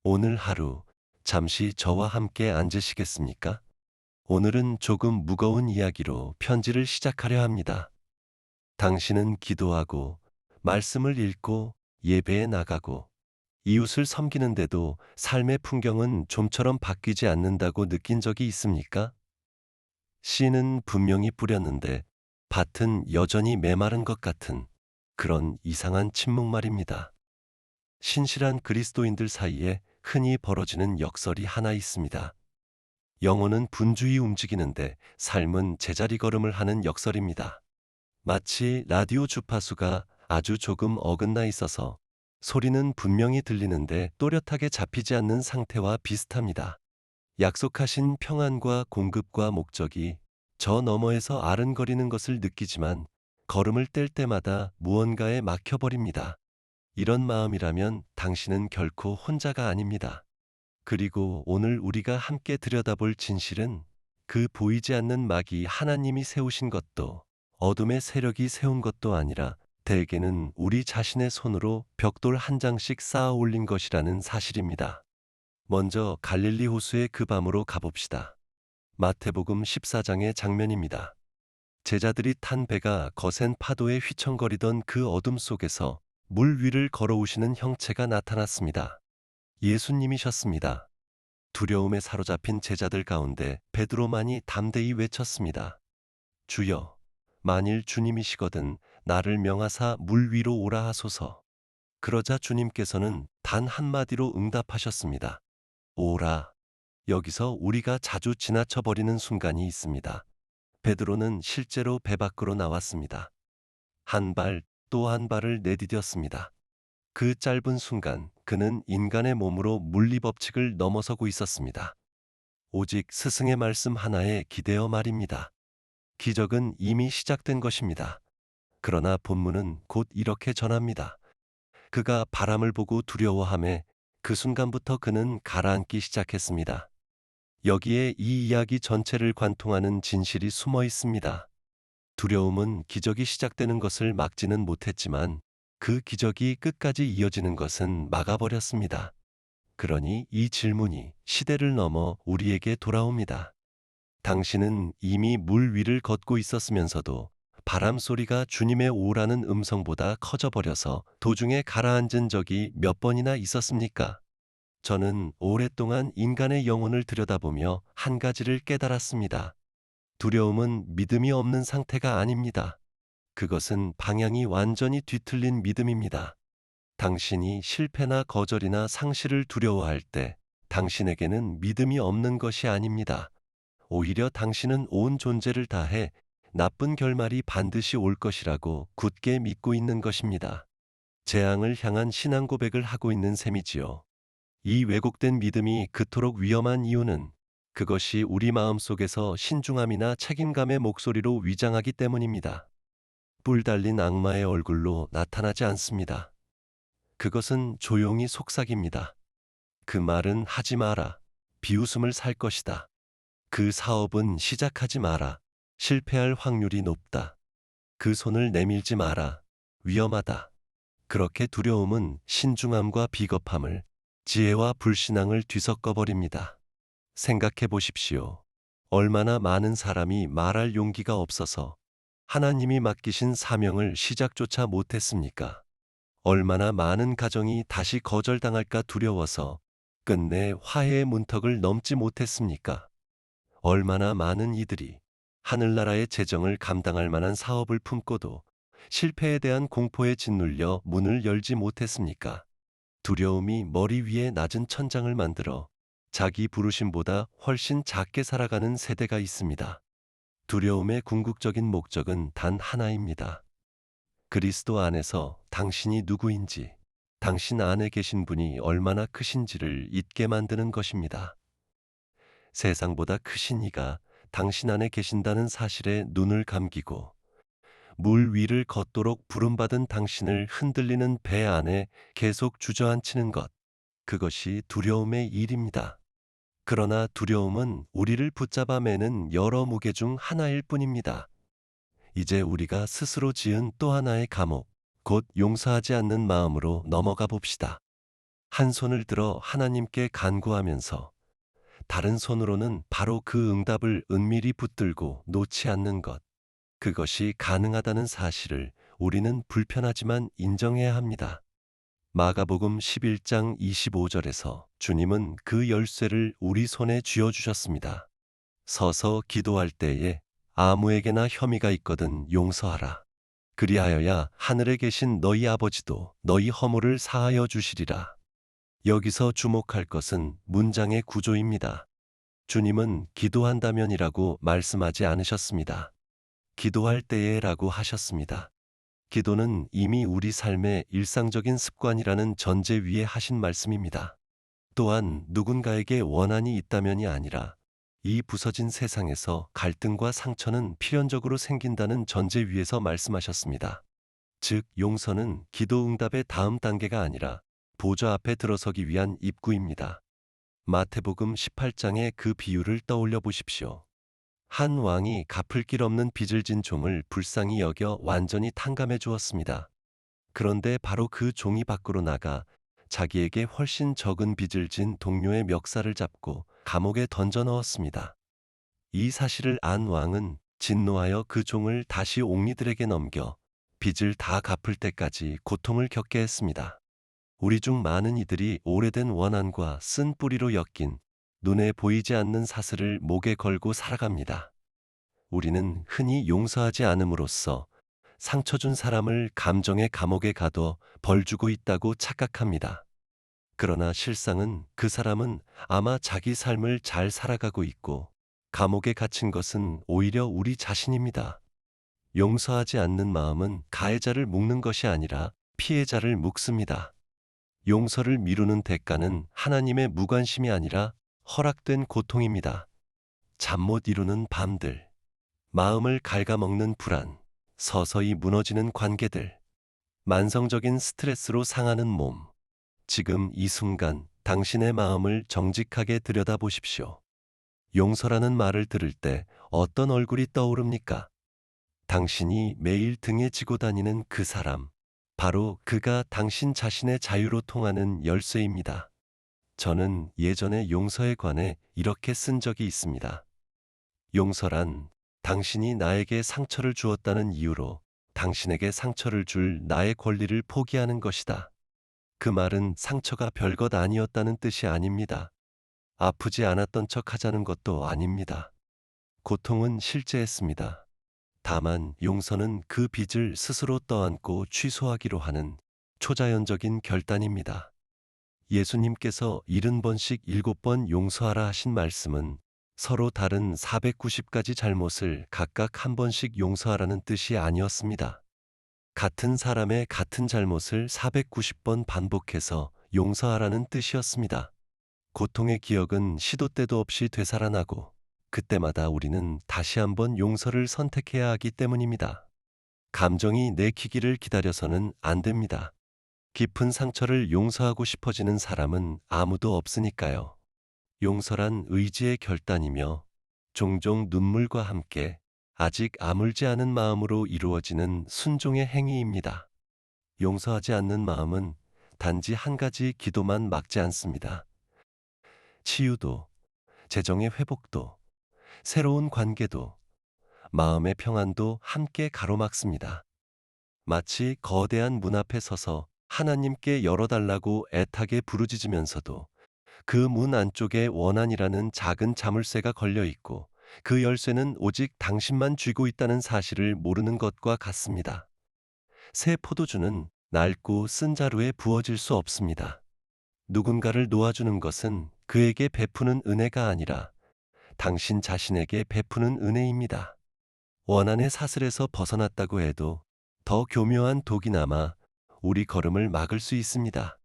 오늘 하루 잠시 저와 함께 앉으시겠습니까? 오늘은 조금 무거운 이야기로 편지를 시작하려 합니다. 당신은 기도하고 말씀을 읽고 예배에 나가고 이웃을 섬기는데도 삶의 풍경은 좀처럼 바뀌지 않는다고 느낀 적이 있습니까? 씨는 분명히 뿌렸는데 밭은 여전히 메마른 것 같은 그런 이상한 침묵 말입니다. 신실한 그리스도인들 사이에 흔히 벌어지는 역설이 하나 있습니다. 영혼은 분주히 움직이는데 삶은 제자리 걸음을 하는 역설입니다. 마치 라디오 주파수가 아주 조금 어긋나 있어서 소리는 분명히 들리는데 또렷하게 잡히지 않는 상태와 비슷합니다. 약속하신 평안과 공급과 목적이 저 너머에서 아른거리는 것을 느끼지만 걸음을 뗄 때마다 무언가에 막혀버립니다. 이런 마음이라면 당신은 결코 혼자가 아닙니다. 그리고 오늘 우리가 함께 들여다볼 진실은 그 보이지 않는 막이 하나님이 세우신 것도 어둠의 세력이 세운 것도 아니라 대개는 우리 자신의 손으로 벽돌 한 장씩 쌓아 올린 것이라는 사실입니다. 먼저 갈릴리 호수의 그 밤으로 가봅시다. 마태복음 14장의 장면입니다. 제자들이 탄 배가 거센 파도에 휘청거리던 그 어둠 속에서 물 위를 걸어오시는 형체가 나타났습니다. 예수님이셨습니다. 두려움에 사로잡힌 제자들 가운데 베드로만이 담대히 외쳤습니다. 주여, 만일 주님이시거든 나를 명하사 물 위로 오라 하소서. 그러자 주님께서는 단 한마디로 응답하셨습니다. 오라. 여기서 우리가 자주 지나쳐버리는 순간이 있습니다. 베드로는 실제로 배 밖으로 나왔습니다. 한 발, 또 한 발을 내디뎠습니다. 그 짧은 순간 그는 인간의 몸으로 물리 법칙을 넘어서고 있었습니다. 오직 스승의 말씀 하나에 기대어 말입니다. 기적은 이미 시작된 것입니다. 그러나 본문은 곧 이렇게 전합니다. 그가 바람을 보고 두려워하매 그 순간부터 그는 가라앉기 시작했습니다. 여기에 이 이야기 전체를 관통하는 진실이 숨어 있습니다. 두려움은 기적이 시작되는 것을 막지는 못했지만 그 기적이 끝까지 이어지는 것은 막아버렸습니다. 그러니 이 질문이 시대를 넘어 우리에게 돌아옵니다. 당신은 이미 물 위를 걷고 있었으면서도 바람 소리가 주님의 오라는 음성보다 커져버려서 도중에 가라앉은 적이 몇 번이나 있었습니까? 저는 오랫동안 인간의 영혼을 들여다보며 한 가지를 깨달았습니다. 두려움은 믿음이 없는 상태가 아닙니다. 그것은 방향이 완전히 뒤틀린 믿음입니다. 당신이 실패나 거절이나 상실을 두려워할 때 당신에게는 믿음이 없는 것이 아닙니다. 오히려 당신은 온 존재를 다해 나쁜 결말이 반드시 올 것이라고 굳게 믿고 있는 것입니다. 재앙을 향한 신앙 고백을 하고 있는 셈이지요. 이 왜곡된 믿음이 그토록 위험한 이유는 그것이 우리 마음 속에서 신중함이나 책임감의 목소리로 위장하기 때문입니다. 뿔 달린 악마의 얼굴로 나타나지 않습니다. 그것은 조용히 속삭입니다. 그 말은 하지 마라. 비웃음을 살 것이다. 그 사업은 시작하지 마라. 실패할 확률이 높다. 그 손을 내밀지 마라. 위험하다. 그렇게 두려움은 신중함과 비겁함을, 지혜와 불신앙을 뒤섞어 버립니다. 생각해 보십시오. 얼마나 많은 사람이 말할 용기가 없어서 하나님이 맡기신 사명을 시작조차 못했습니까? 얼마나 많은 가정이 다시 거절당할까 두려워서 끝내 화해의 문턱을 넘지 못했습니까? 얼마나 많은 이들이 하늘나라의 재정을 감당할 만한 사업을 품고도 실패에 대한 공포에 짓눌려 문을 열지 못했습니까? 두려움이 머리 위에 낮은 천장을 만들어 자기 부르심보다 훨씬 작게 살아가는 세대가 있습니다. 두려움의 궁극적인 목적은 단 하나입니다. 그리스도 안에서 당신이 누구인지, 당신 안에 계신 분이 얼마나 크신지를 잊게 만드는 것입니다. 세상보다 크신 이가 당신 안에 계신다는 사실에 눈을 감기고 물 위를 걷도록 부름받은 당신을 흔들리는 배 안에 계속 주저앉히는 것, 그것이 두려움의 일입니다. 그러나 두려움은 우리를 붙잡아 매는 여러 무게 중 하나일 뿐입니다. 이제 우리가 스스로 지은 또 하나의 감옥, 곧 용서하지 않는 마음으로 넘어가 봅시다. 한 손을 들어 하나님께 간구하면서 다른 손으로는 바로 그 응답을 은밀히 붙들고 놓지 않는 것. 그것이 가능하다는 사실을 우리는 불편하지만 인정해야 합니다. 마가복음 11장 25절에서 주님은 그 열쇠를 우리 손에 쥐어주셨습니다. 서서 기도할 때에 아무에게나 혐의가 있거든 용서하라. 그리하여야 하늘에 계신 너희 아버지도 너희 허물을 사하여 주시리라. 여기서 주목할 것은 문장의 구조입니다. 주님은 기도한다면이라고 말씀하지 않으셨습니다. 기도할 때에라고 하셨습니다. 기도는 이미 우리 삶의 일상적인 습관이라는 전제 위에 하신 말씀입니다. 또한 누군가에게 원한이 있다면이 아니라 이 부서진 세상에서 갈등과 상처는 필연적으로 생긴다는 전제 위에서 말씀하셨습니다. 즉, 용서는 기도 응답의 다음 단계가 아니라 보좌 앞에 들어서기 위한 입구입니다. 마태복음 18장의 그 비유를 떠올려 보십시오. 한 왕이 갚을 길 없는 빚을 진 종을 불쌍히 여겨 완전히 탕감해 주었습니다. 그런데 바로 그 종이 밖으로 나가 자기에게 훨씬 적은 빚을 진 동료의 멱살을 잡고 감옥에 던져 넣었습니다. 이 사실을 안 왕은 진노하여 그 종을 다시 옥리들에게 넘겨 빚을 다 갚을 때까지 고통을 겪게 했습니다. 우리 중 많은 이들이 오래된 원한과 쓴 뿌리로 엮인 눈에 보이지 않는 사슬을 목에 걸고 살아갑니다. 우리는 흔히 용서하지 않음으로써 상처 준 사람을 감정의 감옥에 가둬 벌 주고 있다고 착각합니다. 그러나 실상은 그 사람은 아마 자기 삶을 잘 살아가고 있고 감옥에 갇힌 것은 오히려 우리 자신입니다. 용서하지 않는 마음은 가해자를 묶는 것이 아니라 피해자를 묶습니다. 용서를 미루는 대가는 하나님의 무관심이 아니라 허락된 고통입니다. 잠 못 이루는 밤들, 마음을 갉아먹는 불안, 서서히 무너지는 관계들, 만성적인 스트레스로 상하는 몸. 지금 이 순간 당신의 마음을 정직하게 들여다보십시오. 용서라는 말을 들을 때 어떤 얼굴이 떠오릅니까? 당신이 매일 등에 지고 다니는 그 사람, 바로 그가 당신 자신의 자유로 통하는 열쇠입니다. 저는 예전에 용서에 관해 이렇게 쓴 적이 있습니다. 용서란 당신이 나에게 상처를 주었다는 이유로 당신에게 상처를 줄 나의 권리를 포기하는 것이다. 그 말은 상처가 별것 아니었다는 뜻이 아닙니다. 아프지 않았던 척 하자는 것도 아닙니다. 고통은 실제했습니다. 다만 용서는 그 빚을 스스로 떠안고 취소하기로 하는 초자연적인 결단입니다. 예수님께서 70번씩 7번 용서하라 하신 말씀은 서로 다른 490가지 잘못을 각각 한 번씩 용서하라는 뜻이 아니었습니다. 같은 사람의 같은 잘못을 490번 반복해서 용서하라는 뜻이었습니다. 고통의 기억은 시도 때도 없이 되살아나고 그때마다 우리는 다시 한번 용서를 선택해야 하기 때문입니다. 감정이 내키기를 기다려서는 안 됩니다. 깊은 상처를 용서하고 싶어지는 사람은 아무도 없으니까요. 용서란 의지의 결단이며 종종 눈물과 함께 아직 아물지 않은 마음으로 이루어지는 순종의 행위입니다. 용서하지 않는 마음은 단지 한 가지 기도만 막지 않습니다. 치유도, 재정의 회복도, 새로운 관계도, 마음의 평안도 함께 가로막습니다. 마치 거대한 문 앞에 서서 하나님께 열어달라고 애타게 부르짖으면서도 그 문 안쪽에 원한이라는 작은 자물쇠가 걸려 있고 그 열쇠는 오직 당신만 쥐고 있다는 사실을 모르는 것과 같습니다. 새 포도주는 낡고 쓴 자루에 부어질 수 없습니다. 누군가를 놓아주는 것은 그에게 베푸는 은혜가 아니라 당신 자신에게 베푸는 은혜입니다. 원한의 사슬에서 벗어났다고 해도 더 교묘한 독이 남아 우리 걸음을 막을 수 있습니다.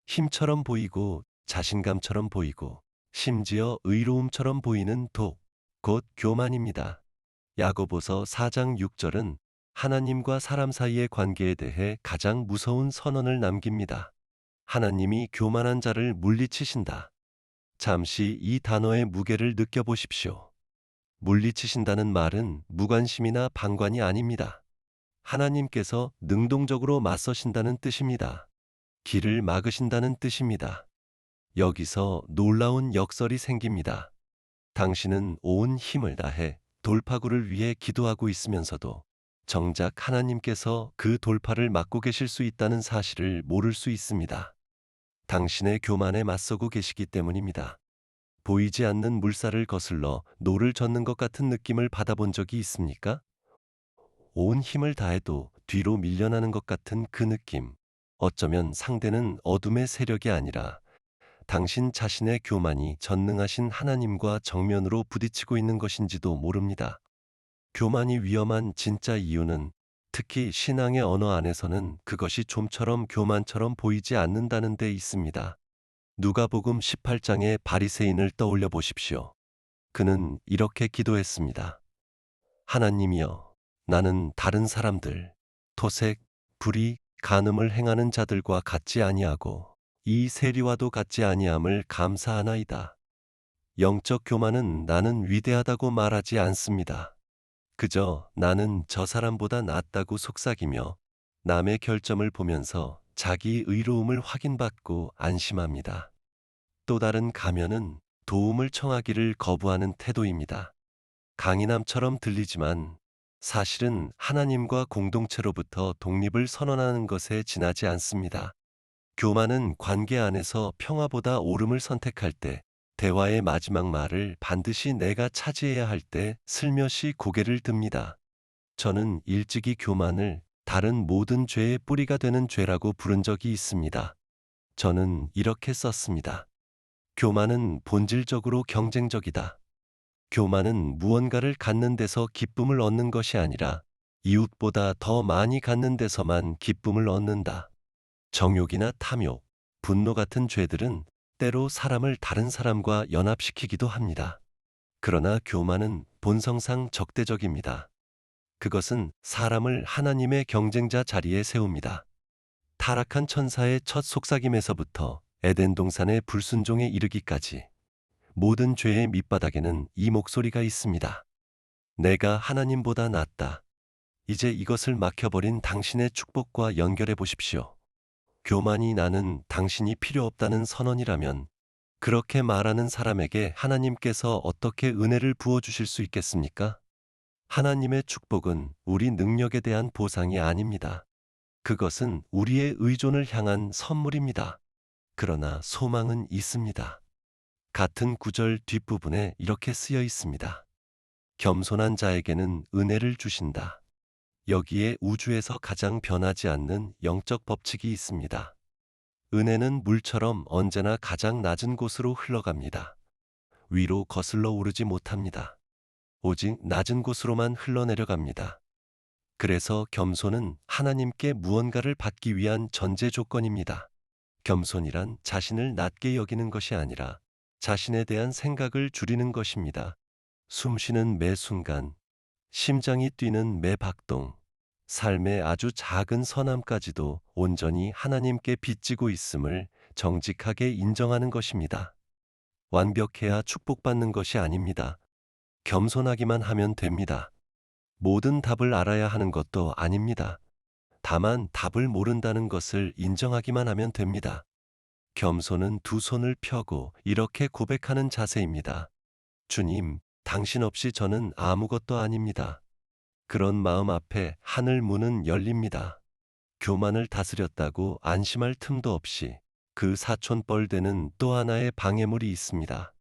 힘처럼 보이고 자신감처럼 보이고 심지어 의로움처럼 보이는 독, 곧 교만입니다. 야고보서 4장 6절은 하나님과 사람 사이의 관계에 대해 가장 무서운 선언을 남깁니다. 하나님이 교만한 자를 물리치신다. 잠시 이 단어의 무게를 느껴보십시오. 물리치신다는 말은 무관심이나 방관이 아닙니다. 하나님께서 능동적으로 맞서신다는 뜻입니다. 길을 막으신다는 뜻입니다. 여기서 놀라운 역설이 생깁니다. 당신은 온 힘을 다해 돌파구를 위해 기도하고 있으면서도 정작 하나님께서 그 돌파를 막고 계실 수 있다는 사실을 모를 수 있습니다. 당신의 교만에 맞서고 계시기 때문입니다. 보이지 않는 물살을 거슬러 노를 젓는 것 같은 느낌을 받아본 적이 있습니까? 온 힘을 다해도 뒤로 밀려나는 것 같은 그 느낌. 어쩌면 상대는 어둠의 세력이 아니라 당신 자신의 교만이 전능하신 하나님과 정면으로 부딪히고 있는 것인지도 모릅니다. 교만이 위험한 진짜 이유는 특히 신앙의 언어 안에서는 그것이 좀처럼 교만처럼 보이지 않는다는 데 있습니다. 누가복음 18장의 바리새인을 떠올려 보십시오. 그는 이렇게 기도했습니다. 하나님이여, 나는 다른 사람들, 토색, 불의, 간음을 행하는 자들과 같지 아니하고 이 세리와도 같지 아니함을 감사하나이다. 영적 교만은 나는 위대하다고 말하지 않습니다. 그저 나는 저 사람보다 낫다고 속삭이며 남의 결점을 보면서 자기 의로움을 확인받고 안심합니다. 또 다른 가면은 도움을 청하기를 거부하는 태도입니다. 강인함처럼 들리지만 사실은 하나님과 공동체로부터 독립을 선언하는 것에 지나지 않습니다. 교만은 관계 안에서 평화보다 옳음을 선택할 때, 대화의 마지막 말을 반드시 내가 차지해야 할 때 슬며시 고개를 듭니다. 저는 일찍이 교만을 다른 모든 죄의 뿌리가 되는 죄라고 부른 적이 있습니다. 저는 이렇게 썼습니다. 교만은 본질적으로 경쟁적이다. 교만은 무언가를 갖는 데서 기쁨을 얻는 것이 아니라 이웃보다 더 많이 갖는 데서만 기쁨을 얻는다. 정욕이나 탐욕, 분노 같은 죄들은 때로 사람을 다른 사람과 연합시키기도 합니다. 그러나 교만은 본성상 적대적입니다. 그것은 사람을 하나님의 경쟁자 자리에 세웁니다. 타락한 천사의 첫 속삭임에서부터 에덴 동산의 불순종에 이르기까지 모든 죄의 밑바닥에는 이 목소리가 있습니다. 내가 하나님보다 낫다. 이제 이것을 막혀버린 당신의 축복과 연결해 보십시오. 교만이 나는 당신이 필요 없다는 선언이라면 그렇게 말하는 사람에게 하나님께서 어떻게 은혜를 부어주실 수 있겠습니까? 하나님의 축복은 우리 능력에 대한 보상이 아닙니다. 그것은 우리의 의존을 향한 선물입니다. 그러나 소망은 있습니다. 같은 구절 뒷부분에 이렇게 쓰여 있습니다. 겸손한 자에게는 은혜를 주신다. 여기에 우주에서 가장 변하지 않는 영적 법칙이 있습니다. 은혜는 물처럼 언제나 가장 낮은 곳으로 흘러갑니다. 위로 거슬러 오르지 못합니다. 오직 낮은 곳으로만 흘러내려갑니다. 그래서 겸손은 하나님께 무언가를 받기 위한 전제 조건입니다. 겸손이란 자신을 낮게 여기는 것이 아니라 자신에 대한 생각을 줄이는 것입니다. 숨 쉬는 매 순간, 심장이 뛰는 매 박동, 삶의 아주 작은 선함까지도 온전히 하나님께 빚지고 있음을 정직하게 인정하는 것입니다. 완벽해야 축복받는 것이 아닙니다. 겸손하기만 하면 됩니다. 모든 답을 알아야 하는 것도 아닙니다. 다만 답을 모른다는 것을 인정하기만 하면 됩니다. 겸손은 두 손을 펴고 이렇게 고백하는 자세입니다. 주님, 당신 없이 저는 아무것도 아닙니다. 그런 마음 앞에 하늘 문은 열립니다. 교만을 다스렸다고 안심할 틈도 없이 그 사촌뻘되는 또 하나의 방해물이 있습니다.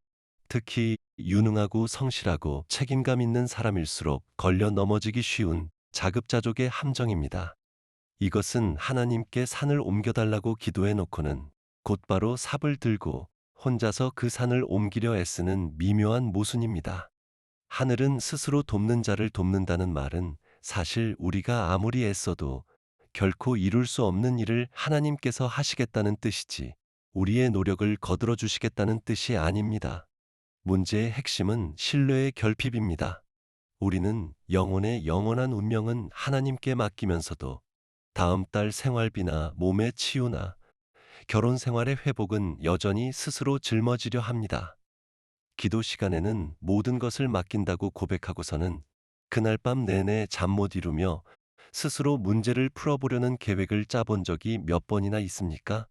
특히 유능하고 성실하고 책임감 있는 사람일수록 걸려 넘어지기 쉬운 자급자족의 함정입니다. 이것은 하나님께 산을 옮겨달라고 기도해 놓고는 곧바로 삽을 들고 혼자서 그 산을 옮기려 애쓰는 미묘한 모순입니다. 하늘은 스스로 돕는 자를 돕는다는 말은 사실 우리가 아무리 애써도 결코 이룰 수 없는 일을 하나님께서 하시겠다는 뜻이지 우리의 노력을 거들어 주시겠다는 뜻이 아닙니다. 문제의 핵심은 신뢰의 결핍입니다. 우리는 영혼의 영원한 운명은 하나님께 맡기면서도 다음 달 생활비나 몸의 치유나 결혼 생활의 회복은 여전히 스스로 짊어지려 합니다. 기도 시간에는 모든 것을 맡긴다고 고백하고서는 그날 밤 내내 잠 못 이루며 스스로 문제를 풀어보려는 계획을 짜본 적이 몇 번이나 있습니까?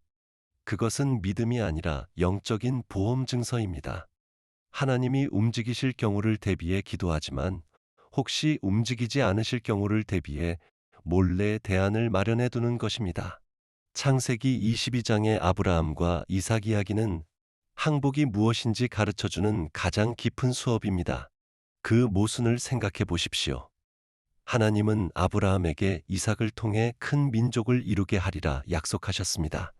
그것은 믿음이 아니라 영적인 보험 증서입니다. 하나님이 움직이실 경우를 대비해 기도하지만 혹시 움직이지 않으실 경우를 대비해 몰래 대안을 마련해 두는 것입니다. 창세기 22장의 아브라함과 이삭 이야기는 항복이 무엇인지 가르쳐 주는 가장 깊은 수업입니다. 그 모순을 생각해 보십시오. 하나님은 아브라함에게 이삭을 통해 큰 민족을 이루게 하리라 약속하셨습니다.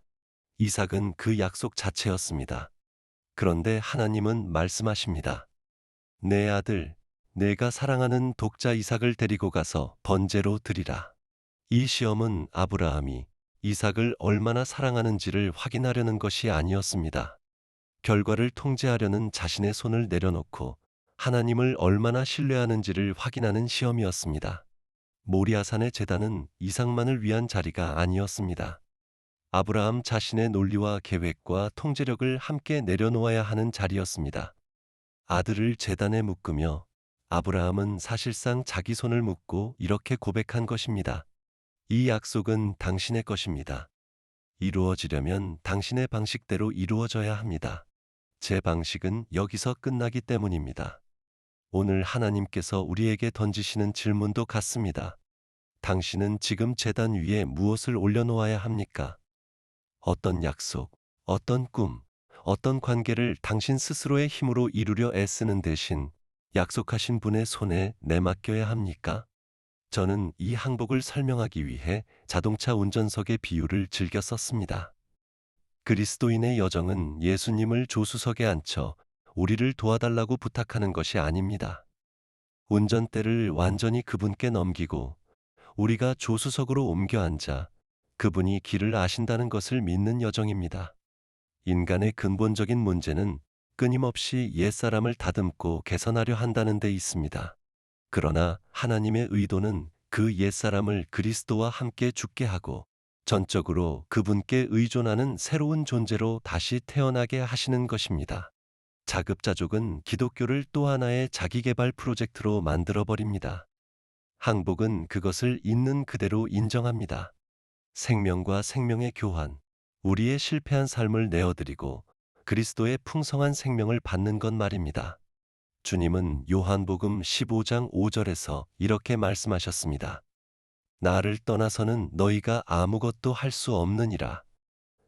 이삭은 그 약속 자체였습니다. 그런데 하나님은 말씀하십니다. 내 아들, 내가 사랑하는 독자 이삭을 데리고 가서 번제로 드리라. 이 시험은 아브라함이 이삭을 얼마나 사랑하는지를 확인하려는 것이 아니었습니다. 결과를 통제하려는 자신의 손을 내려놓고 하나님을 얼마나 신뢰하는지를 확인하는 시험이었습니다. 모리아산의 제단은 이삭만을 위한 자리가 아니었습니다. 아브라함 자신의 논리와 계획과 통제력을 함께 내려놓아야 하는 자리였습니다. 아들을 제단에 묶으며 아브라함은 사실상 자기 손을 묶고 이렇게 고백한 것입니다. 이 약속은 당신의 것입니다. 이루어지려면 당신의 방식대로 이루어져야 합니다. 제 방식은 여기서 끝나기 때문입니다. 오늘 하나님께서 우리에게 던지시는 질문도 같습니다. 당신은 지금 제단 위에 무엇을 올려놓아야 합니까? 어떤 약속, 어떤 꿈, 어떤 관계를 당신 스스로의 힘으로 이루려 애쓰는 대신 약속하신 분의 손에 내맡겨야 합니까? 저는 이 항복을 설명하기 위해 자동차 운전석의 비유를 즐겨 썼습니다. 그리스도인의 여정은 예수님을 조수석에 앉혀 우리를 도와달라고 부탁하는 것이 아닙니다. 운전대를 완전히 그분께 넘기고 우리가 조수석으로 옮겨 앉아 그분이 길을 아신다는 것을 믿는 여정입니다. 인간의 근본적인 문제는 끊임없이 옛사람을 다듬고 개선하려 한다는 데 있습니다. 그러나 하나님의 의도는 그 옛사람을 그리스도와 함께 죽게 하고 전적으로 그분께 의존하는 새로운 존재로 다시 태어나게 하시는 것입니다. 자급자족은 기독교를 또 하나의 자기개발 프로젝트로 만들어버립니다. 항복은 그것을 있는 그대로 인정합니다. 생명과 생명의 교환, 우리의 실패한 삶을 내어드리고 그리스도의 풍성한 생명을 받는 것 말입니다. 주님은 요한복음 15장 5절에서 이렇게 말씀하셨습니다. 나를 떠나서는 너희가 아무것도 할 수 없느니라.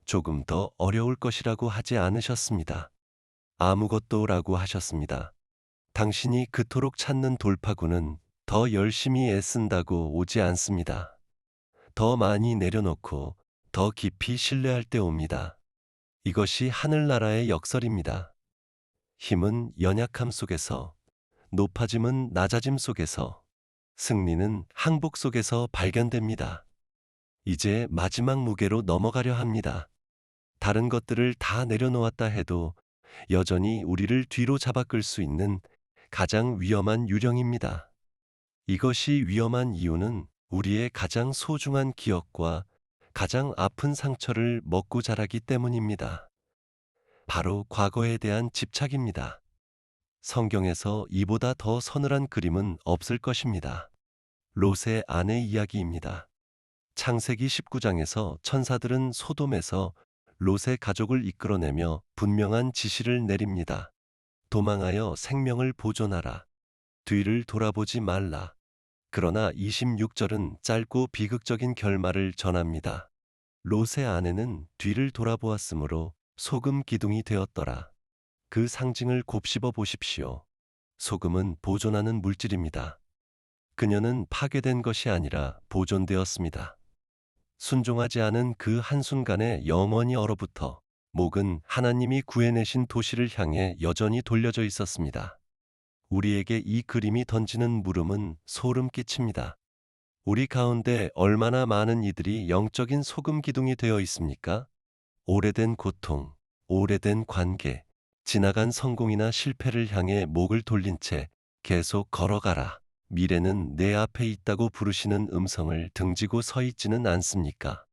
조금 더 어려울 것이라고 하지 않으셨습니다. 아무것도라고 하셨습니다. 당신이 그토록 찾는 돌파구는 더 열심히 애쓴다고 오지 않습니다. 더 많이 내려놓고 더 깊이 신뢰할 때 옵니다. 이것이 하늘나라의 역설입니다. 힘은 연약함 속에서, 높아짐은 낮아짐 속에서, 승리는 항복 속에서 발견됩니다. 이제 마지막 무게로 넘어가려 합니다. 다른 것들을 다 내려놓았다 해도 여전히 우리를 뒤로 잡아끌 수 있는 가장 위험한 유령입니다. 이것이 위험한 이유는 우리의 가장 소중한 기억과 가장 아픈 상처를 먹고 자라기 때문입니다. 바로 과거에 대한 집착입니다. 성경에서 이보다 더 서늘한 그림은 없을 것입니다. 롯의 아내 이야기입니다. 창세기 19장에서 천사들은 소돔에서 롯의 가족을 이끌어내며 분명한 지시를 내립니다. 도망하여 생명을 보존하라. 뒤를 돌아보지 말라. 그러나 26절은 짧고 비극적인 결말을 전합니다. 롯의 아내는 뒤를 돌아보았으므로 소금 기둥이 되었더라. 그 상징을 곱씹어 보십시오. 소금은 보존하는 물질입니다. 그녀는 파괴된 것이 아니라 보존되었습니다. 순종하지 않은 그 한순간에 영원히 얼어붙어 목은 하나님이 구해내신 도시를 향해 여전히 돌려져 있었습니다. 우리에게 이 그림이 던지는 물음은 소름 끼칩니다. 우리 가운데 얼마나 많은 이들이 영적인 소금 기둥이 되어 있습니까? 오래된 고통, 오래된 관계, 지나간 성공이나 실패를 향해 목을 돌린 채 계속 걸어가라. 미래는 내 앞에 있다고 부르시는 음성을 등지고 서 있지는 않습니까?